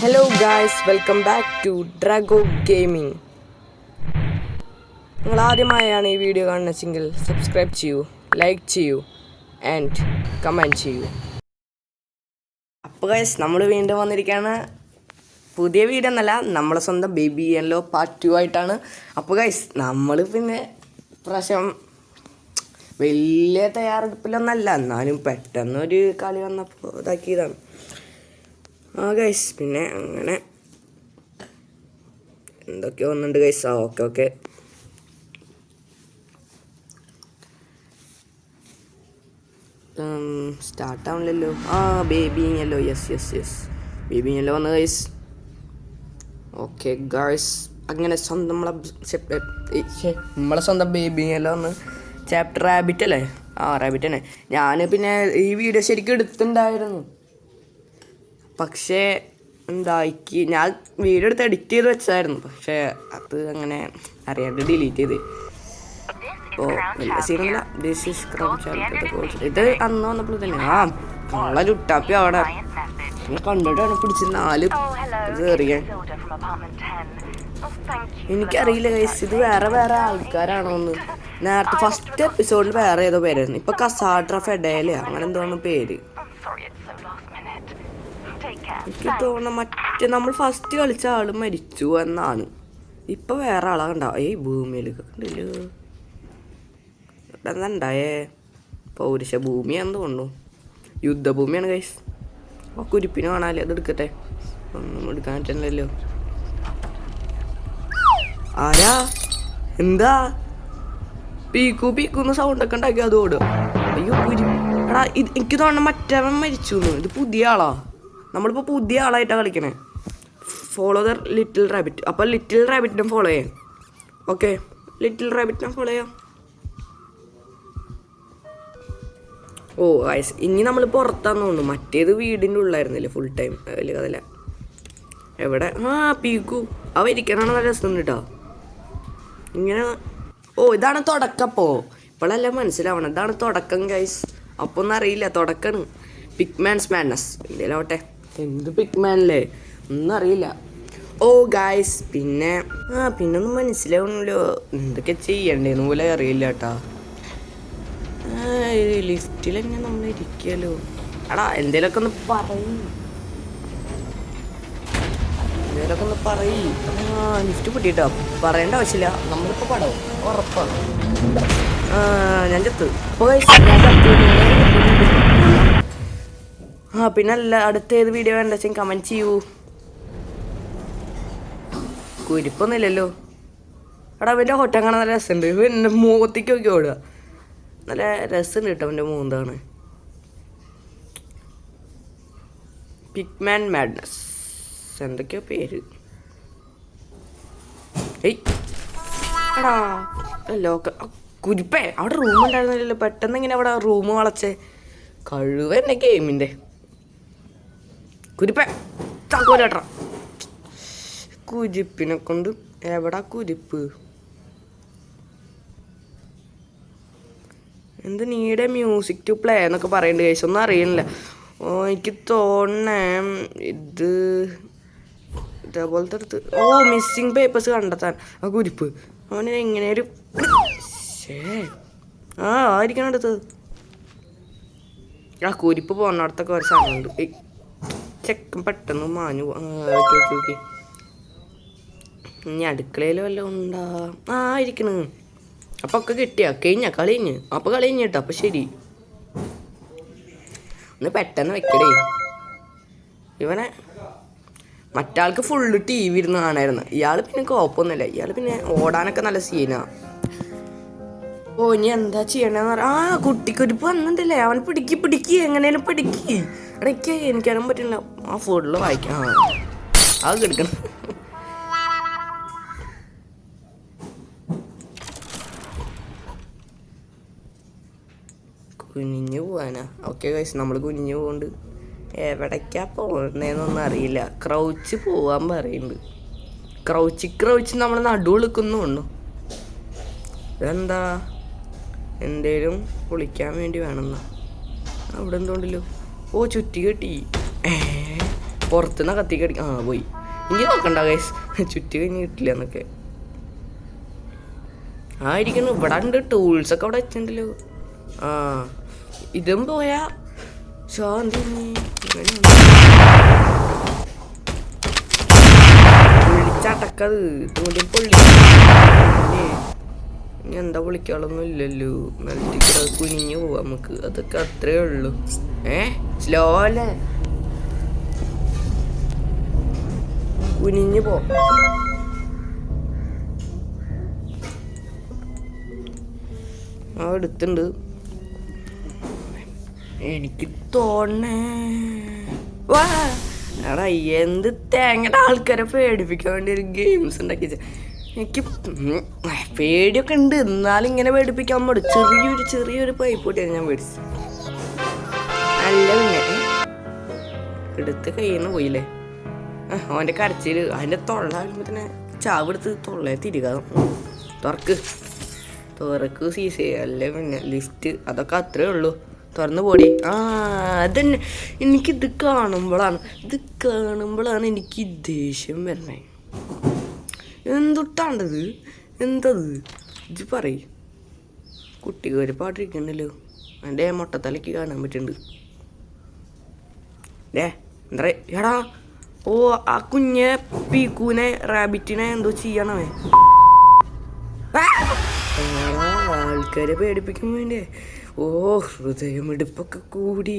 Hello guys, welcome back to Drago gaming. നിങ്ങൾ ആദ്യമായാണ് ഈ വീഡിയോ കാണുന്നതെങ്കിൽ സബ്സ്ക്രൈബ് ചെയ്യൂ, ലൈക്ക് ചെയ്യൂ ആൻഡ് കമൻറ്റ് ചെയ്യൂ. അപ്പോൾ ഗായ്സ്, നമ്മൾ വീണ്ടും വന്നിരിക്കുകയാണ്. പുതിയ വീഡിയോ എന്നല്ല, നമ്മളെ സ്വന്തം ബേബി യെല്ലോ പാർട്ട് 2 ആയിട്ടാണ്. അപ്പോൾ ഗായ്സ്, നമ്മൾ പിന്നെ പ്രാവശ്യം വലിയ തയ്യാറെടുപ്പിലൊന്നല്ല, എന്നാലും പെട്ടെന്നൊരു കളി വന്നപ്പോൾ ഇതാക്കിയതാണ്. ഗൈസ്, പിന്നെ അങ്ങനെ എന്തൊക്കെയോ വന്നിട്ടുണ്ട് ഗൈസ്. ഓക്കെ സ്റ്റാർട്ടാവണില്ലല്ലോ. ബേബിങ്ങല്ലോ. യെസ് ബേബിങ്ങല്ലോ വന്നു ഗൈസ്. ഓക്കെ ഗൈസ്, അങ്ങനെ നമ്മളെ സ്വന്തം ബേബിങ്ങല്ലോ വന്ന് ചാപ്റ്റർ റാബിറ്റ് അല്ലേ? റാബിറ്റ് തന്നെ. ഞാൻ പിന്നെ ഈ വീഡിയോ ശരിക്കും എടുത്തിട്ടുണ്ടായിരുന്നു, പക്ഷേ ഞാൻ വീഡിയോ എടുത്ത് എഡിറ്റ് ചെയ്ത് വെച്ചായിരുന്നു. പക്ഷേ അത് അങ്ങനെ അറിയാണ്ട് ഡിലീറ്റ് ചെയ്ത്. അപ്പോൾ വലിയ സീനല്ല. ഇത് അന്ന് വന്നപ്പോൾ തന്നെ കള്ള ലുട്ടാപ്പി അവിടെ കണ്ടിട്ടാണ് പിടിച്ച് 4 കയറിയാൻ. എനിക്കറിയില്ല ഗൈസ്, ഇത് വേറെ ആൾക്കാരാണോന്ന്. നേരത്തെ ഫസ്റ്റ് എപ്പിസോഡിൽ വേറെ ഏതോ പേരായിരുന്നു. ഇപ്പൊ കസാഡ്ര ഫെഡേല അങ്ങനെ എന്തോന്ന് പേര്. എനിക്ക് തോന്നുന്നു നമ്മൾ ഫസ്റ്റ് കളിച്ച ആള് മരിച്ചു എന്നാണ്. ഇപ്പൊ വേറെ ആളാ കണ്ടോ? ഭൂമിയിലൊക്കെ കണ്ടില്ലോ. എന്താ ഉണ്ടായേ? പൗരുഷ ഭൂമിയാന്ന് തോന്നുന്നു. യുദ്ധഭൂമിയാണ് ഗൈസ്. കുരിപ്പിന് കാണാല്ലേ? അത് എടുക്കട്ടെ. ഒന്നും എടുക്കാൻ പറ്റില്ലല്ലോ. ആരാ? എന്താ പീക്കൂന്ന് സൗണ്ടൊക്കെ ഉണ്ടാക്കി അത് ഓടുക. അയ്യോ എടാ, എനിക്ക് തോന്നുന്നു മറ്റവൻ മരിച്ചു. ഇത് പുതിയ ആളാ. നമ്മളിപ്പോൾ പുതിയ ആളായിട്ടാണ് കളിക്കണേ. Follow the little rabbit. അപ്പോൾ ലിറ്റിൽ റാബിറ്റിനെ ഫോളോ ചെയ്യാം. ഓക്കെ, ലിറ്റിൽ റാബിറ്റിനെ ഫോളോ ചെയ്യാം. ഗൈസ്, ഇനി നമ്മൾ പുറത്താന്ന് തോന്നുന്നു. മറ്റേത് വീടിൻ്റെ ഉള്ളായിരുന്നില്ലേ ഫുൾ ടൈം? വലിയ കഥല്ല. എവിടെ? പീക്കു ഇരിക്കാനാണ് നല്ല രസം കേട്ടോ. ഇങ്ങനെ ഇതാണ് തുടക്കപ്പോൾ. ഇപ്പോഴല്ല മനസ്സിലാവണം ഇതാണ് തുടക്കം ഗൈസ്. അപ്പോൾ ഒന്നും അറിയില്ല, തുടക്കാണ്. പിക്മാൻസ് മാഡ്നസ് എന്തേലാവട്ടെ. എന്ത് പിക്മാനല്ലേ ഒന്നും അറിയില്ല. ഗായ്സ്, പിന്നൊന്നും മനസ്സിലാവണല്ലോ. എന്തൊക്കെ ചെയ്യണ്ടേന്ന് പോലെ അറിയില്ല കേട്ടാ. ലിഫ്റ്റിലെങ്ങനെ നമ്മൾ ഇരിക്കല്ലോ. എടാ, എന്തേലൊക്കെ ഒന്ന് പറയും. ലിഫ്റ്റ് പൊട്ടിട്ടോ. പറയേണ്ട ആവശ്യമില്ല, നമ്മളിപ്പോൾ പടവും ഉറപ്പാണ്. ഞാൻ ചത്ത്. പിന്നല്ല, അടുത്ത ഏത് വീഡിയോ വേണ്ട വെച്ചാൽ കമൻറ്റ് ചെയ്യൂ. കുരിപ്പൊന്നുമില്ലല്ലോ. എടാ, അവൻ്റെ ഹൊട്ടം കാണാൻ നല്ല രസമുണ്ട്. എൻ്റെ മുഖത്തേക്ക് നോക്കി ഓടുക. നല്ല രസമുണ്ട് കേട്ടോ അവൻ്റെ മൂന്താണ്. പിക്മാൻ മാഡ്നസ് എന്തൊക്കെയോ പേര്. എടാ കുരിപ്പേ, അവിടെ റൂം ഉണ്ടായിരുന്നില്ലല്ലോ. പെട്ടെന്ന് ഇങ്ങനെ അവിടെ റൂം വളച്ചേ. കഴിവ് തന്നെ ഗെയിമിൻ്റെ. കുരിപ്പേ താക്കോലേട്ടാ. കുരിപ്പിനെ കൊണ്ട് എവിടാ കുരിപ്പ്? എന്ത് നീടെ മ്യൂസിക് ടു പ്ലേ എന്നൊക്കെ പറയുന്നുണ്ട് കേസ്. ഒന്നും അറിയണില്ല. എനിക്ക് തോന്നണേ ഇതേപോലത്തെ അടുത്ത് മിസ്സിങ് പേപ്പേഴ്സ് കണ്ടെത്താൻ. കുരിപ്പ് അവന് എങ്ങനെ ഒരു ആയിരിക്കണം അടുത്തത്. കുരിപ്പ് പോകുന്നിടത്തൊക്കെ ഒരു സാധനമുണ്ട്. ചെക്കൻ പെട്ടെന്ന് മാഞ്ഞു. ഓക്കെ ഇനി അടുക്കളയിൽ വല്ലതും ഉണ്ടാ? ഇരിക്കണ്. അപ്പം ഒക്കെ കിട്ടിയാ കളി കഴിഞ്ഞിട്ടോ. അപ്പം ശരി, ഒന്ന് പെട്ടെന്ന് വെക്കടേ. ഇവനെ മറ്റാൾക്ക് ഫുള്ള് TV ഇരുന്ന് കാണായിരുന്നു. ഇയാൾ പിന്നെ കുഴപ്പമൊന്നുമില്ല. ഇയാൾ പിന്നെ ഓടാനൊക്കെ നല്ല സീനാ. ഇനി എന്താ ചെയ്യണ്ടെന്ന് പറയാ. കുട്ടിക്കൊരിപ്പ് വന്നിട്ടില്ലേ? അവൻ പിടിക്ക് എങ്ങനെയാലും പിടിക്ക്. എനിക്കറിയാൻ പറ്റില്ല. ഫുള്ള് വായിക്കാം. അത് കിടക്കണം. കുനിഞ്ഞു പോവാനാ? ഓക്കെ ഗൈസ്, നമ്മൾ കുനിഞ്ഞു പോകുന്നുണ്ട്. എവിടേക്കാ പോകുന്നതെന്നൊന്നും അറിയില്ല. ക്രൗച്ച് പോവാൻ പറയുന്നുണ്ട്. ക്രൗച്ച് നമ്മൾ നടുവെളുക്കുന്നുണ്ടോ? ഇതെന്താ? എന്തേലും പൊളിക്കാൻ വേണ്ടി വേണമെന്നാ. അവിടെ എന്തുകൊണ്ടല്ലോ. ചുറ്റി കെട്ടി. പുറത്തുനിന്ന് കത്തിക്ക് അടിക്കാം. ആ പോയി. ഇനി നോക്കണ്ട ഗൈസ്, ചുറ്റി കഴിഞ്ഞ് കിട്ടില്ല എന്നൊക്കെ. ആ ഇരിക്കുന്നു. ഇവിടെ ഉണ്ട് ടൂൾസൊക്കെ അവിടെ വെച്ചിട്ടുണ്ടല്ലോ. ആ ഇതും പോയാ ശാന്തി. വിളിച്ചടക്കത് തൂണ്ടി പൊള്ളി. ഇനി എന്താ വിളിക്കാളൊന്നും ഇല്ലല്ലോ. നിലത്തിക്കൂടെ കുനിഞ്ഞു പോവാ നമുക്ക്. അതൊക്കെ അത്രേ ഉള്ളു. സ്ലോ അല്ലേ, കുനിഞ്ഞു പോ. ആ എടുത്തുണ്ട്. എനിക്ക് തോന്നേ വാ എടാ എന്ത് തേങ്ങയുടെ ആൾക്കാരെ പേടിപ്പിക്കാൻ വേണ്ടി ഒരു ഗെയിംസ് ഉണ്ടാക്കി. എനിക്ക് പേടിയൊക്കെ ഉണ്ട്, എന്നാലും ഇങ്ങനെ പേടിപ്പിക്കാൻ പാടും. ചെറിയൊരു പൈപ്പ് കൂട്ടിയാണ് ഞാൻ മേടിച്ചത്. നല്ല പിന്നെ എടുത്ത് കയ്യിൽ നിന്ന് പോയില്ലേ. അവൻ്റെ കരച്ചിൽ, അതിൻ്റെ തൊള്ള തന്നെ ചാവെടുത്ത് തൊള്ളയെ തിരികാതെ തുറക്ക് സീസേ. അല്ലേ പിന്നെ ലിഫ്റ്റ് അതൊക്കെ അത്രേ ഉള്ളൂ. തുറന്നു പോടി. അതന്നെ, എനിക്കിത് കാണുമ്പോഴാണ് എനിക്ക് ദേഷ്യം വരണേ. എന്തൊട്ടാണ്ടത്, എന്തത് ഇത് പറയും. കുട്ടികൾ ഒരു പാട്ടിരിക്കണ്ടല്ലോ, എൻ്റെ മൊട്ടത്തലയ്ക്ക് കാണാൻ പറ്റുന്നുണ്ട്. എന്താ എടാ, ഓ ആ കുഞ്ഞെ പീക്കൂനെ റാബിറ്റിനെ എന്തോ ചെയ്യണമേ. ആൾക്കാരെ പേടിപ്പിക്കാൻ വേണ്ടിയേ. ഓ ഹൃദയമെടുപ്പൊക്കെ കൂടി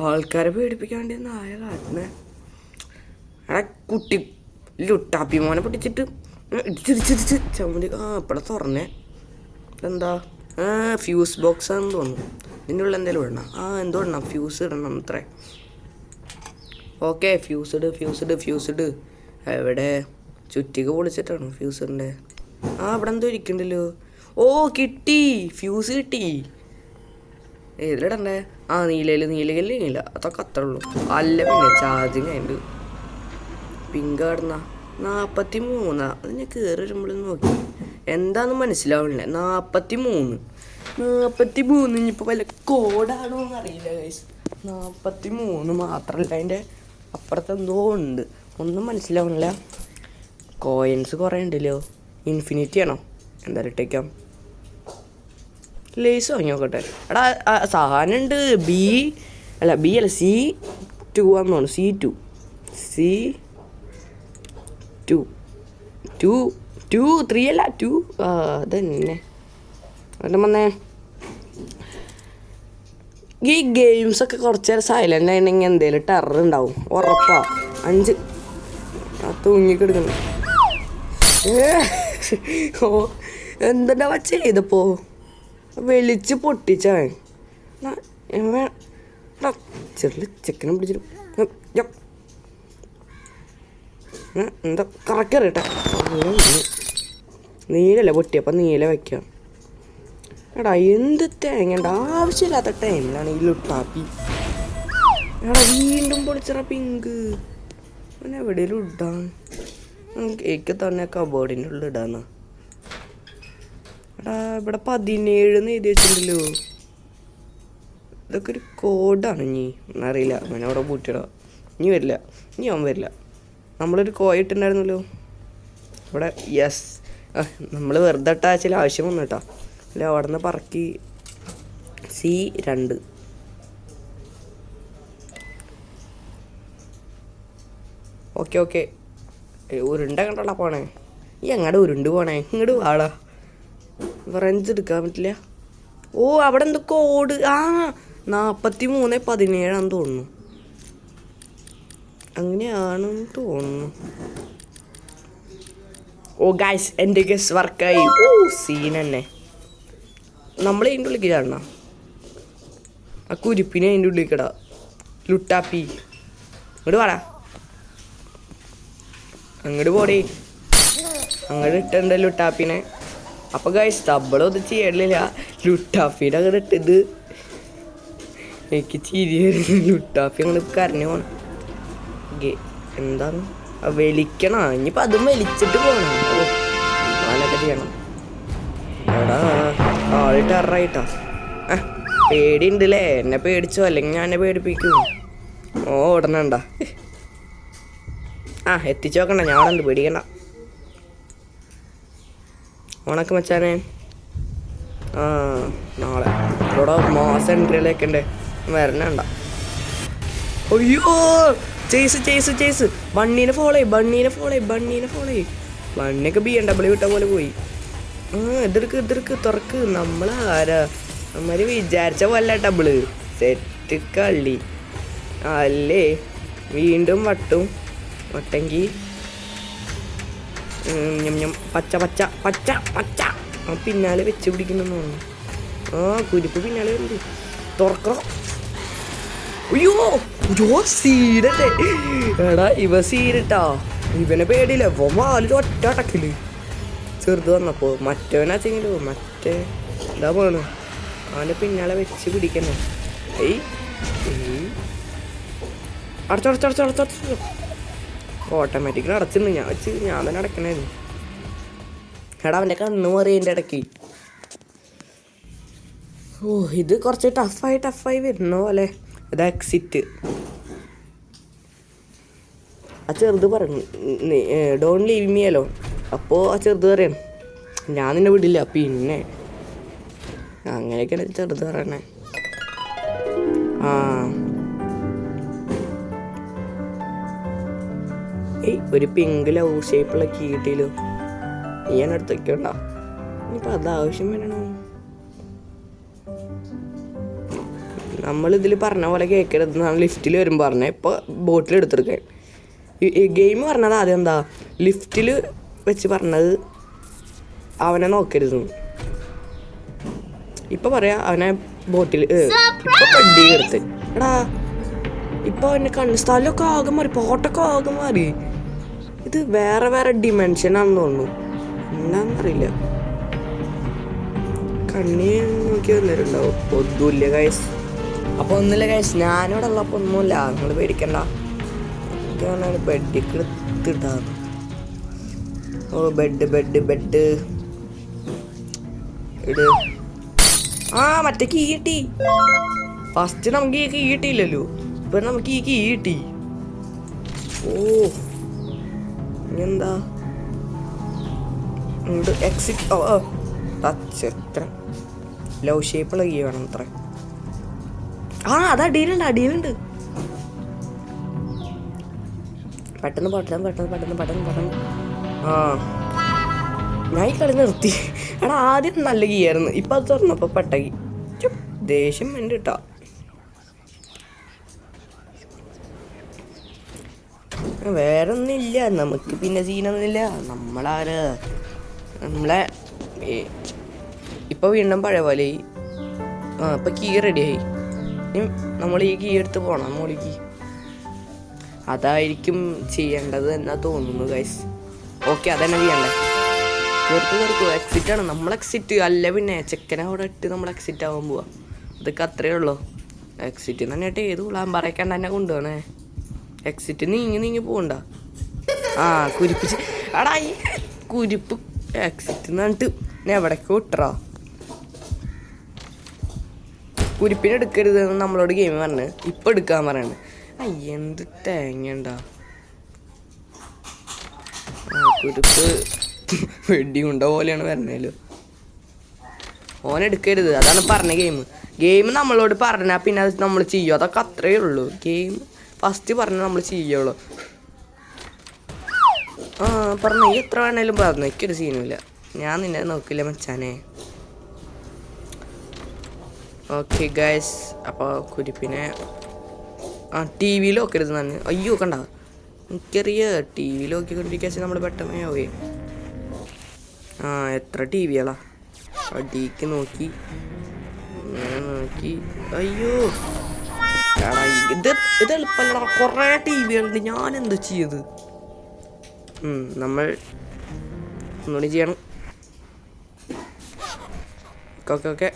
ആൾക്കാരെ പേടിപ്പിക്കാൻ വേണ്ടി നായ കാട്ടിനെ. എടാ കുട്ടി ലുട്ടാപ്പി മോനെ പൊട്ടിച്ചിട്ട് ഇടിച്ചിരിച്ചിരിച്ച് ചമ്മന്തി. ഇപ്പടെ തുറന്നേ. എന്താ ഫ്യൂസ് ബോക്സ് ആണെന്ന് തോന്നുന്നു. ഇതിൻ്റെ ഉള്ളിൽ എന്തെങ്കിലും ഇടണം. എന്തോ ഇടണം, ഫ്യൂസ് ഇടണം അത്രേ. Okay fused. എവിടെ ചുറ്റിക പൊളിച്ചിട്ടാണോ ഫ്യൂസിൻ്റെ? ഇവിടെ എന്തോ ഇരിക്കണ്ടല്ലോ. ഓ കിട്ടി, ഫ്യൂസ് കിട്ടി. ഏതിലിടണ്ടേ? നീല അതൊക്കെ അത്ര ഉള്ളൂ. അല്ല പിന്നെ ചാർജിങ് അതിൻ്റെ പിങ്ക് ആടുന്ന 43. അത് ഞാൻ കയറി വരുമ്പോൾ നോക്കി എന്താന്ന് മനസ്സിലാവണില്ല. 43 ഇനിയിപ്പോൾ വല്ല കോഡാണോ എന്നറിയില്ല ഗൈസ്. 43 മാത്രമല്ല, അതിൻ്റെ അപ്പുറത്ത് എന്തോ ഉണ്ട്, ഒന്നും മനസ്സിലാവണില്ല. കോയിൻസ് കുറേ ഉണ്ടല്ലോ. ഇൻഫിനിറ്റി ആണോ എന്തായാലും ഇട്ടേക്കാം. ലേസ് വാങ്ങി നോക്കട്ടെ. എടാ സാധനം ഉണ്ട്. ബി അല്ല C2 ആണെന്ന് തോന്നുന്നു. C2 3 അല്ല 2. അതന്നെ അതും വന്നേ. ഈ ഗെയിംസൊക്കെ കുറച്ച് നേരം സൈലൻ്റ് ആയിട്ടുണ്ടെങ്കിൽ എന്തെങ്കിലും ടെറർ ഉണ്ടാവും ഉറപ്പാ. 5 തൂങ്ങിക്കെടുക്കുന്നു. ഓ എന്താ ചെയ്തപ്പോ വെളിച്ച് പൊട്ടിച്ചവൻ. ചെക്കനെ പിടിച്ചിട്ട് എന്താ കറക്കറിയട്ടെ. നീലല്ലേ പൊട്ടിയപ്പം നീല വയ്ക്കാം. എടാ എന്ത് തേങ്ങണ്ട ആവശ്യമില്ലാത്ത ടൈമിലാണ് ഈ ലുട്ടാപ്പി. എടാ വീണ്ടും പൊളിച്ചറ പിങ്ക്. അവൻ എവിടെയെങ്കിലും ഇടാൻ കേക്ക് തന്നെ കബോർഡിൻ്റെ ഉള്ളിൽ ഇടാന്നാ. എടാ ഇവിടെ 17 എഴുതി വെച്ചിട്ടുണ്ടല്ലോ. ഇതൊക്കെ ഒരു കോഡാണ്. എന്നറിയില്ല. അവനെ അവിടെ പൂട്ടിയിടാ. ഇനി വരില്ല, അവൻ വരില്ല. നമ്മളൊരു കോയിട്ടുണ്ടായിരുന്നല്ലോ ഇവിടെ. യെസ്, നമ്മൾ വെറുതെ ഇട്ടാച്ചിൽ ആവശ്യം വന്നു കേട്ടോ. അല്ല അവിടെ നിന്ന് പറക്കി. C2. ഓക്കെ ഉരുണ്ട കണ്ടോളാ പോണേ. എങ്ങടെ ഉരുണ്ട് പോണേ? ഇങ്ങോട്ട് വാടാ. റെഞ്ച് എടുക്കാൻ പറ്റില്ല. ഓ അവിടെ എന്തോ കോഡ്. 43-17 തോന്നുന്നു. അങ്ങനെയാണെന്ന് തോന്നുന്നു. ഓ ഗൈസ് എൻ്റെ ഗസ് വർക്കായി. ഓ സീൻ തന്നെ. നമ്മൾ അതിൻ്റെ ഉള്ളിലേക്ക് ചാടണം. ആ കുരിപ്പിനെ അതിൻ്റെ ഉള്ളിലേക്ക് ഇടാം. ലുട്ടാപ്പി ഇങ്ങോട്ട് വാടാ. അങ്ങോട്ട് പോടേ. അങ്ങോട്ട് ഇട്ടുണ്ട് ലുട്ടാപ്പിനെ. അപ്പോൾ ഗൈസ് തബളൊന്നും ചെയ്യണില്ല. ലുട്ടാപ്പീനെ അങ്ങോട്ട് ഇട്ടത് എനിക്ക് ചിരി വരുന്നു. ലുട്ടാപ്പി അങ്ങോട്ട് കരഞ്ഞു പോണം. എന്താണ് വലിക്കണം. ഇനിയിപ്പോൾ അതും വലിച്ചിട്ട് പോകണം. അങ്ങനൊക്കെ ചെയ്യണം. എടാ ആള് ടെററായിട്ടാ. പേടിയുണ്ടല്ലേ? എന്നെ പേടിച്ചോ അല്ലെങ്കിൽ ഞാൻ എന്നെ പേടിപ്പിക്കും. ഓടണണ്ട. ആ എത്തിച്ചു നോക്കണ്ട, ഞാനുണ്ട്, പേടിക്കണ്ട. ഉണക്ക് മച്ചാനെ. ആ നാളെ ഇവിടെ മാസം എൻട്രിയിലേക്ക് ഉണ്ട്, വരണണ്ട. അയ്യോ ചേസ് ബണ്ണീനെ ഫോളോ ചെയ്യും. ബണ്ണിയൊക്കെ BMW വിട്ട പോലെ പോയി. എതിർക്ക് തുറക്ക്. നമ്മളാരാ നമ്മര് വിചാരിച്ച പോലെ ഡബിള് സെറ്റ് കളി അല്ലേ. വീണ്ടും വട്ടെങ്കി പച്ച പിന്നാലെ വെച്ച് പിടിക്കുന്നു തോന്നുന്നു. കുരിപ്പ് പിന്നാലെ ഉണ്ട്. തുറക്കോ. അയ്യോ സീഡല്ലേ എടാ, ഇവ സീരിട്ടാ. ഇവനെ പേടിയില്ല, ഇവ വാലിൽ ഒറ്റ അടക്കില് ചെറുത് വന്നപ്പോ. മറ്റവനാച്ചെങ്കിലോ മറ്റേ എന്താ പോണു, അവനെ പിന്നാലെ വെച്ച് പിടിക്കണേ. അടച്ചടച്ചടച്ചടച്ചു. ഓട്ടോമാറ്റിക്കലി അടച്ചിരുന്നു. ഞാൻ തന്നെ അടക്കണായിരുന്നു. എടാ അവൻ്റെ കണ്ണ് മാറി എൻ്റെ ഇടയ്ക്ക്. ഇത് കുറച്ച് ടഫായി വരുന്ന പോലെ. ഇത് എക്സിറ്റ്. ആ ചെറുത് പറഞ്ഞു ഡോണ്ട് ലീവ് മീ അലോൺ. അപ്പോൾ ആ ചെറുത് പറയണം ഞാൻ നിന്നെ വിടില്ല. പിന്നെ അങ്ങനെയൊക്കെയാണ് ചെറുത് പറയണേ. ഒരു പിങ്ക് ലവ് ഷേപ്പുള്ള കീ കിട്ടിയല്ലോ. ഞാൻ അടുത്ത് വയ്ക്കണ്ട. ഇനിയിപ്പോൾ അത് ആവശ്യം വരണോ? നമ്മളിതിൽ പറഞ്ഞ പോലെ കേൾക്കരുതെന്നാണ് ലിഫ്റ്റിൽ വരുമ്പോൾ പറഞ്ഞത്. ഇപ്പോൾ ബോട്ടിൽ എടുത്തെടുക്കാൻ ഈ ഗെയിം പറഞ്ഞത് ആദ്യം എന്താ, ലിഫ്റ്റിൽ വെച്ച് പറഞ്ഞത് അവനെ നോക്കരുത്. ഇപ്പം പറയാം അവനെ ബോട്ടിൽ ഇപ്പം പെഡി എടുത്ത്. എടാ ഇപ്പം അവൻ്റെ കണ്ണ് സ്ഥലമൊക്കെ ആകെ മാറി, പോട്ടൊക്കെ ആകെ മാറി. ഇത് വേറെ ഡിമെൻഷനാണെന്ന് തോന്നുന്നു, എന്താണെന്നറിയില്ല. കണ്ണി നോക്കി വന്നിട്ടുണ്ടാവും. ഒന്നുമില്ല ഗൈസ്. അപ്പോൾ ഒന്നുമില്ല ഗൈസ്, ഞാനിവിടെ ഉള്ളപ്പോൾ ഒന്നുമില്ല, നിങ്ങൾ പേടിക്കണ്ട. എനിക്കാണ് ബെഡിക്ക് എടുത്തിട്ടാണ്. ബെഡ് ഇട്. മറ്റേ കീ കിട്ടി. ഫസ്റ്റ് നമുക്ക് ഈ കീ കിട്ടിയില്ലല്ലോ, ഇപ്പം നമുക്ക് ഈ കീ കിട്ടി. എന്താ എക്സിറ്റ്. എത്ര ലവ് ഷേപ്പുള്ള കീ വേണം അത്ര. അത് അടിയിലുണ്ട്. പെട്ടെന്ന് ഞാൻ ഈ കളി നിർത്തി. എടാ ആദ്യം നല്ല കീ ആയിരുന്നു, ഇപ്പം അത് തുറന്നപ്പോൾ പെട്ടകി. ദേഷ്യം വേണ്ട കേട്ടോ. വേറെ ഒന്നുമില്ല നമുക്ക്, പിന്നെ സീനൊന്നുമില്ല. നമ്മളെ ഇപ്പോൾ വീണ്ടും പഴയ പോലെ ഇപ്പം കീ റെഡിയായി. നമ്മൾ ഈ കീ എടുത്ത് പോകണം മോളിക്ക്. അതായിരിക്കും ചെയ്യേണ്ടത് എന്നാ തോന്നുന്നു ഗൈസ്. ഓക്കെ, അതന്നെ ചെയ്യണ്ടേ. കേർക്ക് എക്സിറ്റാണ്. നമ്മൾ എക്സിറ്റ് അല്ല, പിന്നെ ചെക്കനെ അവിടെ ഇട്ട് നമ്മൾ എക്സിറ്റ് ആവാൻ പോവാ. അതൊക്കെ അത്രയേ ഉള്ളൂ. എക്സിറ്റ് തന്നെയായിട്ട് ഏത് ഉള്ളാൻ പറയക്കാണ്ട് തന്നെ കൊണ്ടുപോകണേ. എക്സിറ്റ് നീങ്ങി പോകണ്ട. കുരിപ്പിച്ച് എടാ ഈ കുരിപ്പ് എക്സിറ്റ് എന്നിട്ട് എവിടേക്ക് വിട്ടറാ. കുരിപ്പിനെ എടുക്കരുത് നമ്മളോട് ഗെയിം പറഞ്ഞ് ഇപ്പം എടുക്കാൻ പറയണേ. എന്ത് തേങ്ങണ്ടാ. കുരിപ്പ് വെടിയുണ്ട പോലെയാണ് വരണേലോ. ഓനെടുക്കരുത്, അതാണ് പറഞ്ഞ ഗെയിം നമ്മളോട് പറഞ്ഞാൽ പിന്നെ അത് നമ്മൾ ചെയ്യും. അതൊക്കെ അത്രയേ ഉള്ളൂ. ഗെയിം ഫസ്റ്റ് പറഞ്ഞാൽ നമ്മൾ ചെയ്യുള്ളൂ. പറഞ്ഞു എത്ര വേണേലും പറഞ്ഞു, എനിക്കൊരു സീനുമില്ല. ഞാൻ നിന്നെ നോക്കില്ല മച്ചാനെ. ഓക്കെ ഗൈസ്, അപ്പോൾ കുരിപ്പിനെ ടി വിയിൽ നോക്കരുത് തന്നെ. അയ്യോ കണ്ട, എനിക്കറിയാം ടി വിയിൽ നോക്കിക്കൊണ്ടിരിക്കുക നമ്മൾ പെട്ടെന്ന് ആവേ. എത്ര ടി വികളാ അടിക്ക് നോക്കി. അയ്യോ ഇത് എളുപ്പമല്ല, കുറേ ടി വികളുണ്ട്. ഞാൻ എന്ത് ചെയ്യത്? നമ്മൾ ഒന്നുകൂടി ചെയ്യണം. ഓക്കെ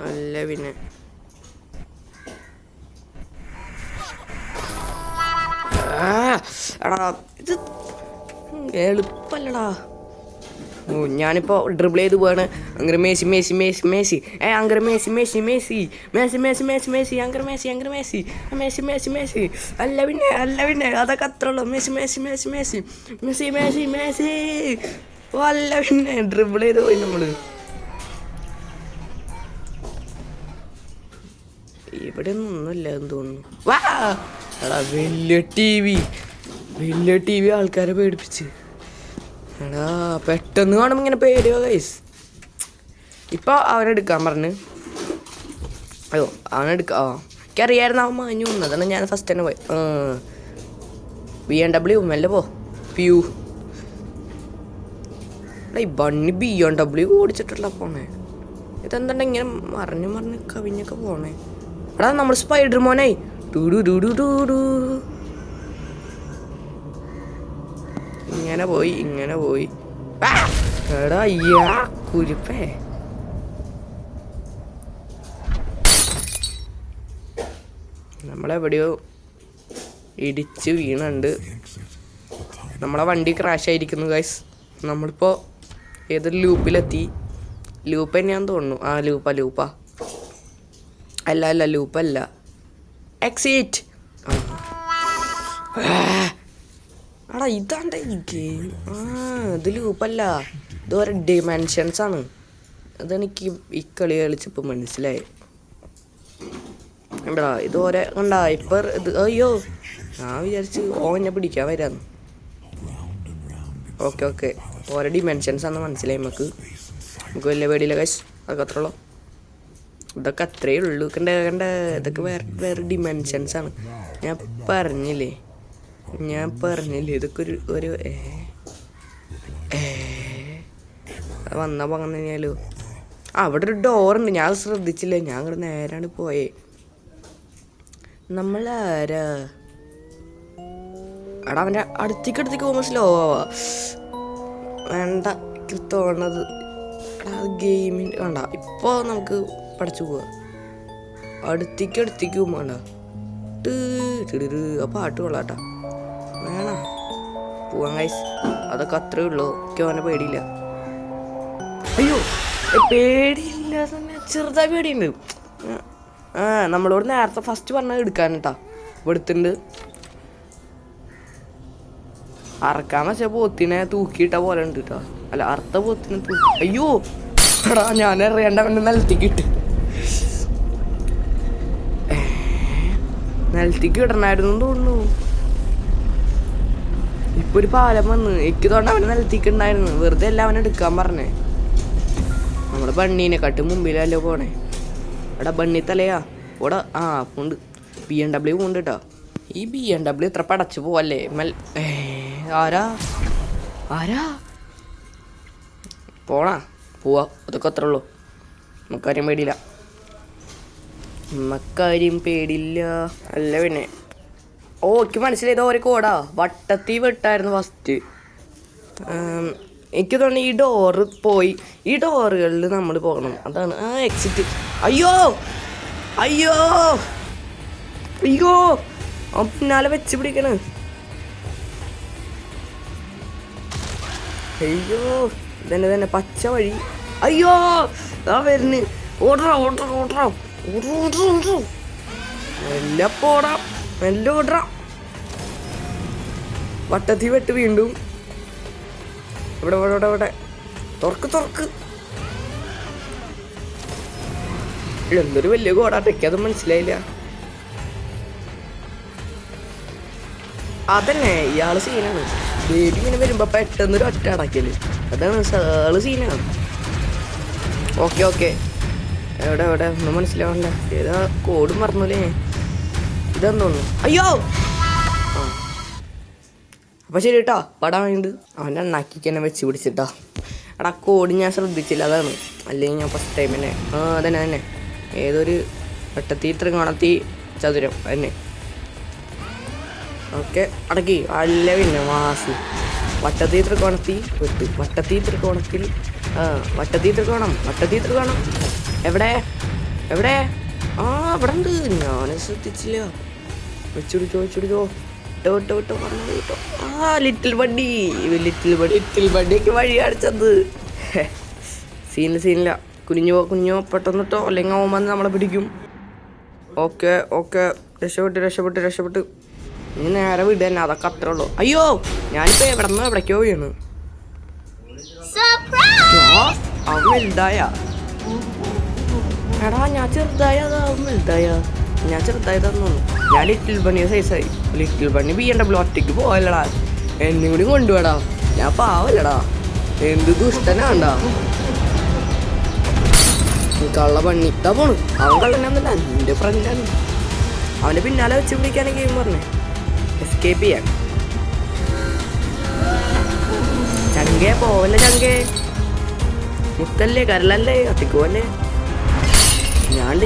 അല്ല പിന്നെ എടാ ഇത് എളുപ്പല്ലടാ. ഞാനിപ്പോൾ ഡ്രിബിൾ ചെയ്ത് പോവാണ്. അങ്ങനെ മേസി മേസി മേസി മേസി അങ്ങനെ മേസി മേസി മേസി മേസി മേസി മേസി മേസി അങ്ങനെ മേസി മേസി മേസി മേസി അല്ല പിന്നെ അതൊക്കെ അത്ര ഉള്ളൂ. മേസി മേസി മേസി മേസി മേസി മേസി മേസി അല്ല പിന്നെ ഡ്രിബിൾ ചെയ്ത് പോയി നമ്മൾ. ഇവിടെ ഒന്നുമില്ല എന്ന് തോന്നുന്നു. വാ എടാ വലിയ ടി വി ആൾക്കാരെ പേടിപ്പിച്ച്. എടാ പെട്ടെന്ന് കാണുമ്പോൾ ഇങ്ങനെ പേടിയോ ഗൈസ്. ഇപ്പോൾ അവനെടുക്കാൻ പറഞ്ഞ്. അയ്യോ അവനെടുക്കാം. എനിക്കറിയായിരുന്നു അവൻ മാഞ്ഞു വന്നു. അതാണ് ഞാൻ ഫസ്റ്റ് തന്നെ പോയി. BMW മെല്ലെ പോ. പ്യൂ എടാ ഈ ബണ്ണി BMW ഓടിച്ചിട്ടുള്ള പോണേ. ഇതെന്താ ഇങ്ങനെ മറിഞ്ഞ് കവിഞ്ഞൊക്കെ പോണേ. എടാ നമ്മൾ സ്പൈഡർ മോനെ. ഇങ്ങനെ പോയി എടാ അയ്യാ കുരിപ്പേ. നമ്മളെവിടെയോ ഇടിച്ച് വീണുണ്ട്. നമ്മളെ വണ്ടി ക്രാഷ് ആയിരിക്കുന്നു ഗൈസ്. നമ്മളിപ്പോൾ ഏതൊരു ലൂപ്പിലെത്തി. ലൂപ്പ് തന്നെയാന്ന് തോന്നുന്നു. ആ ലൂപ്പാ അല്ല ലൂപ്പല്ല, എക്സിറ്റ്. എടാ ഇതാണ്ട ഈ ഗെയിം. ഇത് ലൂപ്പല്ല, ഇതോരോ ഡിമെൻഷൻസ് ആണ്. അതെനിക്ക് ഈ കളി കളിച്ചപ്പോൾ മനസ്സിലായി. എന്താ ഇതോരെ കണ്ടാ ഇപ്പം ഇത്. അയ്യോ ഞാൻ വിചാരിച്ച് ഓനെ പിടിക്കാൻ വരാന്ന്. ഓക്കെ ഓരോ ഡിമെൻഷൻസ് ആണെന്ന് മനസ്സിലായി നമുക്ക് വലിയ പേടിയില്ല ഗൈസ്. അതൊക്കെ അത്ര ഉള്ളൂ. ഇതൊക്കെ അത്രയേ ഉള്ളൂ. കണ്ട ഇതൊക്കെ വേറെ ഡിമെൻഷൻസ് ആണ്. ഞാൻ പറഞ്ഞില്ലേ ഇതൊക്കെ ഒരു വന്നപ്പോൾ അങ്ങനെ തന്നെയാലോ. അവിടെ ഒരു ഡോറുണ്ട്, ഞാൻ ശ്രദ്ധിച്ചില്ല. ഞാൻ അങ്ങോട്ട് നേരാണ് പോയേ. നമ്മളാരാ എടാ അവൻ്റെ അടുത്തേക്ക് പോകുമ്പോൾ സ്ലോ ആവാ വേണ്ട. എനിക്ക് തോന്നണത് എടാ ഗെയിമിൻ്റെ വേണ്ട. ഇപ്പോൾ നമുക്ക് പഠിച്ചു പോവാ. അടുത്തേക്ക് പോകുമ്പോണ്ട ആ പാട്ട് കൊള്ളാട്ടാ. വേണ പോവാൻ ഗൈസ്. അതൊക്കെ അത്രേ ഉള്ളൂ. എനിക്ക് അവനെ പേടിയില്ല. അയ്യോ പേടിയില്ല, ചെറുതായി പേടിയുണ്ട്. നമ്മളോട് നേരത്തെ ഫസ്റ്റ് പറഞ്ഞത് എടുക്കാൻ കേട്ടാ. എടുത്തിട്ടുണ്ട്. അറക്കാൻ വെച്ച പോത്തിനെ തൂക്കിയിട്ട പോലെ ഉണ്ട് കേട്ടോ. അല്ല അറുത്ത പോത്തിനെ തൂക്കി. അയ്യോ എടാ ഞാൻ അറിയാണ്ടവൻ്റെ നിലത്തേക്ക് ഇടണായിരുന്നു തോന്നുന്നു. ഇപ്പൊ ഒരു പാലം വന്ന്. എനിക്ക് തോന്നുന്നു അവനെ നിലത്തേക്ക് ഉണ്ടായിരുന്നു. വെറുതെ എല്ലാം അവനെ എടുക്കാൻ പറഞ്ഞേ. നമ്മുടെ ബണ്ണീനെ കട്ട് മുമ്പിലല്ലോ പോണേ. എടാ ബണ്ണി തലയാ ഓടാ. ഉണ്ട് BMW ഉണ്ട് കേട്ടോ. ഈ BMW ഇത്ര പടച്ചു പോവല്ലേ. ആരാ പോവാ. അതൊക്കെ അത്ര ഉള്ളൂ. നമുക്കാര്യം പേടിയില്ല. അല്ല പിന്നെ എനിക്ക് മനസ്സിലായത് ഓരോ കോടാ. വട്ടത്തി വിട്ടായിരുന്നു ഫസ്റ്റ്. എനിക്ക് തോന്നുന്നു ഈ ഡോറ് പോയി. ഈ ഡോറുകളിൽ നമ്മൾ പോകണം. അതാണ് എക്സിറ്റ്. അയ്യോ പിന്നാലെ വെച്ച് പിടിക്കണ. അയ്യോ തന്നെ പച്ച വഴി. അയ്യോ വരുന്ന്. ഓടറാ മെല്ലെ ഓടറാ. വട്ടത്തി വെട്ട് വീണ്ടും. ഇവിടെ തുറക്ക്. എന്തൊരു വലിയ കോടാട്ടെ. എനിക്കത് മനസ്സിലായില്ല. അതന്നെ ഇയാള് സീനാണ്. ബേബി ഇങ്ങനെ വരുമ്പോ പെട്ടെന്നൊരു ഒറ്റ അടക്കല്. അതാണ് ആള് സീനാണ്. ഓക്കെ എവിടെ ഒന്നും മനസ്സിലാവണ്ട. ഏതാ കോഡ് മറന്നൂലേ. ഇതെന്ന് തോന്നുന്നു. അയ്യോ അപ്പൊ ശരി കേട്ടോ. പടാണ്ട് അവൻ്റെ എണ്ണാക്കിക്ക് തന്നെ വെച്ച് പിടിച്ചിട്ടാ. എടാ കോഡ് ഞാൻ ശ്രദ്ധിച്ചില്ല, അതാണ്. അല്ലെങ്കിൽ ഞാൻ ഫസ്റ്റ് ടൈം തന്നെ. തന്നെ ഏതൊരു വെട്ടത്തി ത്രികോണത്തി ചതുരം തന്നെ. ഓക്കെ അടക്കി. അല്ല പിന്നെ മാസ് വട്ടത്തി ത്രികോണത്തി വെട്ട്. വട്ടത്തി ത്രികോണത്തിൽ വട്ടത്തി ത്രികോണം എവിടെ ഇവിടെ ഉണ്ട്. ഞാൻ ശ്രദ്ധിച്ചില്ല. വെച്ചുപിടിച്ചോ വിട്ടോ പറഞ്ഞു കേട്ടോ. ലിറ്റിൽ ബഡ്ഡിക്ക് വഴി അടിച്ചത്. സീനില്ല കുനിഞ്ഞോ പെട്ടെന്നിട്ടോ, അല്ലെങ്കിൽ അവൻ വന്ന് നമ്മളെ പിടിക്കും. ഓക്കെ രക്ഷപ്പെട്ട് ഇനി നേരെ വിടുക തന്നെ, അതൊക്കെ അത്രേ ഉള്ളൂ. അയ്യോ ഞാനിപ്പോൾ എവിടേക്കോ വീണ്. അവൻ വലുതായ എടാ, ഞാൻ ചെറുതായതാന്ന്. ഞാൻ ലിറ്റിൽ ബണ്ണി സൈസായി. ലിറ്റിൽ ബണ്ണി BMW ഒറ്റയ്ക്ക് പോവല്ലടാ, എന്നും കൂടി കൊണ്ടുപോടാ. ഞാൻ പാവല്ലടാ, എന്ത് ദുഷ്ടനാണ്ടാ കള്ള പണി. ഇതാ പോണു, അവൻ കള്ളനൊന്നുമില്ല, എൻ്റെ ഫ്രണ്ടാണ്. അവൻ്റെ പിന്നാലെ വെച്ച് പിടിക്കാണ് ഗെയിം പറഞ്ഞേ, എസ്കേപ്പ് ചെയ്യാൻ. ചങ്കേ പോവല്ലേ, ചങ്കേ മുത്തല്ലേ, കരളല്ലേ, കത്തിക്കുവല്ലേ. ഞാണ്ട്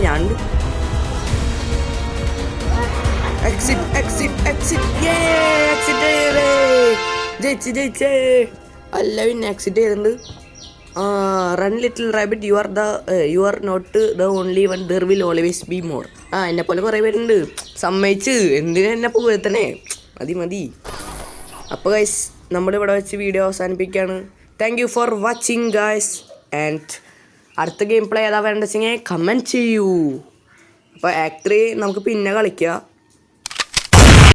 ജയിച്ചേ. അല്ല പിന്നെ എക്സിറ്റ് ചെയ്തിട്ടുണ്ട്. Run little rabbit, you are not the only one, there will always be more. എന്നെ പോലെ കുറേ പേരുണ്ട്, സമ്മതിച്ച്. എന്തിനാ എന്നെ പോകത്തന്നെ, മതി. അപ്പോൾ ഗൈസ് നമ്മളിവിടെ വെച്ച് വീഡിയോ അവസാനിപ്പിക്കുകയാണ്. Thank you for watching guys. And അടുത്ത ഗെയിം പ്ലേ ഏതാ വേണ്ടത് വെച്ചെങ്കിൽ കമൻറ്റ് ചെയ്യൂ. അപ്പോൾ ആക്ട് 3 നമുക്ക് പിന്നെ കളിക്കാം.